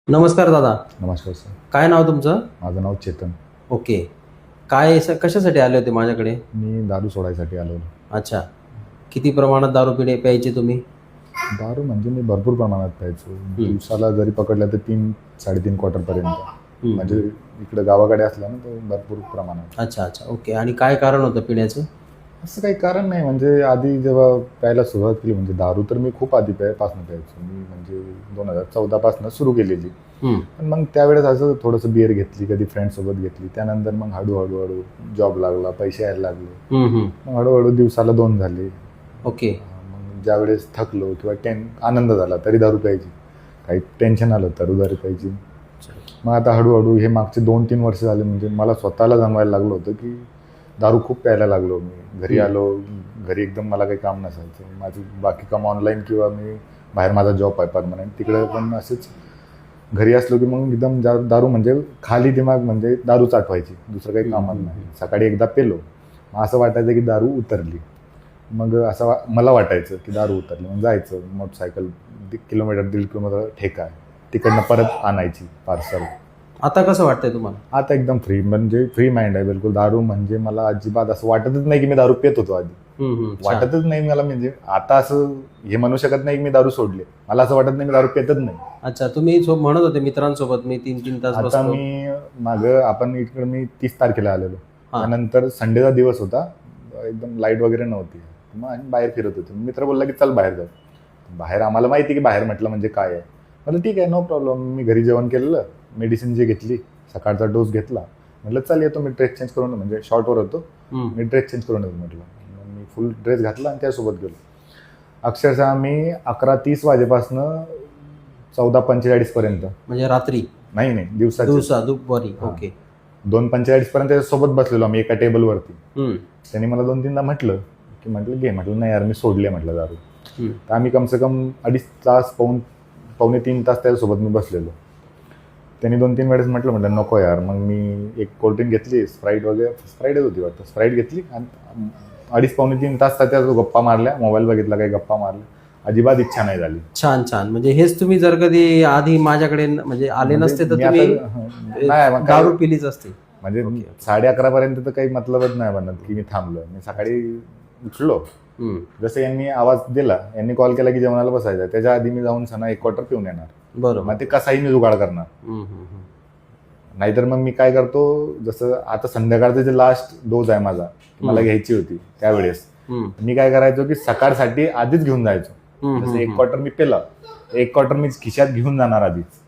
नमस्कार दादा. नमस्कार सर. काय नाव तुमचं? माझं नाव चेतन. ओके. काय कशासाठी आले होते माझ्याकडे? मी दारू सोडायसाठी आलो. अच्छा. किती प्रमाणात दारू प्यायची तुम्ही? दारू म्हणजे मी भरपूर प्रमाणात प्यायचो. दिवसाला जरी पकडलं तर 3-3.5 क्वार्टरपर्यंत. म्हणजे इकडे गावाकडे असलं ना तर भरपूर प्रमाणात. अच्छा अच्छा. ओके. आणि काय कारण होतं पिण्याचं? असं काही कारण नाही. म्हणजे आधी जेव्हा प्यायला सुरुवात केली म्हणजे दारू तर मी खूप आधी पासून प्यायचो. मी म्हणजे 2014 पासून सुरू केलेली. पण मग त्यावेळेस असं थोडंसं बिअर घेतली, कधी फ्रेंडसोबत घेतली. त्यानंतर मग हळूहळू जॉब लागला, पैसे यायला लागले. मग हळूहळू दिवसाला 2 झाले. ओके. मग ज्यावेळेस थकलो किंवा आनंद झाला तरी दारू प्यायची, काही टेन्शन आलं तर दारू प्यायची. मग आता हळूहळू हे मागचे 2-3 वर्ष झाले म्हणजे मला स्वतःला जाणवायला लागलं होतं की दारू खूप प्यायला लागलो. मी घरी आलो, घरी एकदम मला काही काम नसायचं. माझी बाकी काम ऑनलाईन किंवा मी बाहेर माझा जॉब आहे परमनंट, तिकडे पण असेच घरी असलो की मग एकदम दारू म्हणजे खाली दिमाग म्हणजे दारूच आठवायची, दुसरं काही कामच नाही. सकाळी एकदा पेलो मग असं वाटायचं की दारू उतरली. मग असं मला वाटायचं की दारू उतरली. मग जायचं मोटरसायकल 1 किलोमीटर 1.5 किलोमीटर ठेका आहे, तिकडनं परत आणायची पार्सल. आता कसं वाटतंय तुम्हाला? आता एकदम फ्री, म्हणजे फ्री माइंड आहे बिलकुल. दारू म्हणजे मला अजिबात असं वाटतच नाही की मी दारू पित होतो आधी. वाटतच नाही मला. म्हणजे आता असं हे म्हणू शकत नाही की मी दारू सोडले. मला असं वाटत नाही मी दारू पितच नाही. अच्छा. तुम्ही म्हणत होते मित्रांसोबत मी 3-3 तास आता बसतो. मी आपण इकडे मी 30 तारखेला आलेलो. त्यानंतर संडेचा दिवस होता, एकदम लाईट वगैरे नव्हती. मग आम्ही बाहेर फिरत होतो. मित्र बोलला की चल बाहेर जाऊ. बाहेर आम्हाला माहिती की बाहेर म्हटलं म्हणजे काय आहे. म्हटलं ठीक आहे, नो प्रॉब्लेम. मी घरी जेवण केलेलं, मेडिसिन जी घेतली, सकाळचा डोस घेतला. म्हटलं चल येतो, मी ड्रेस चेंज करून, म्हणजे शॉर्टवर होतो, मी ड्रेस चेंज करून येतो म्हटलं. मी फुल ड्रेस घातला आणि त्यासोबत गेलो. अक्षरशः मी 11:30 वाजेपासून 14:45 पर्यंत, म्हणजे रात्री? नाही दिवसा दुपारी. ओके. 2:45 पर्यंत त्याच्यासोबत बसलेलो आम्ही एका टेबलवरती. त्यांनी मला 2-3दा म्हटलं घे. म्हटलं नाही यार, मी सोडले म्हटलं दारू. तर आम्ही कमसे कम 2.5 तास, पावणे 3 तास त्याच्यासोबत मी बसलेलो. त्यांनी 2-3 वेळेस म्हटलं नको यार. मग मी एक कोल्ड्रिंक घेतली, स्प्राईटच होती वाटतं, स्प्राईट घेतली आणि 2.5-पावणे 3 तास त्याच्या गप्पा मारल्या, मोबाईल बघितला, काही गप्पा मारल्या. अजिबात इच्छा नाही झाली. छान छान. म्हणजे हेच तुम्ही जर कधी आधी माझ्याकडे म्हणजे आले नसते तर तुम्ही दारू पिलीच असते. म्हणजे 11:30 पर्यंत तर काही मतलबच नाही बनत की मी थांबलो. मी सकाळी उठलो, जसं यांनी आवाज दिला, यांनी कॉल केला की जेवणाला बसायचं, त्याच्या आधी मी जाऊन सणा 1 क्वार्टर पिऊन येणार. बरोबर. मग ते कसाही मी जुगाड करणार. नाहीतर मग मी काय करतो, जसं आता संध्याकाळचं जे लास्ट डोज आहे माझा, मला घ्यायची होती त्यावेळेस, मी काय करायचो की सकाळसाठी आधीच घेऊन जायचो. जसं 1 क्वार्टर मी पेला, 1 क्वार्टर मी खिशात घेऊन जाणार आधीच.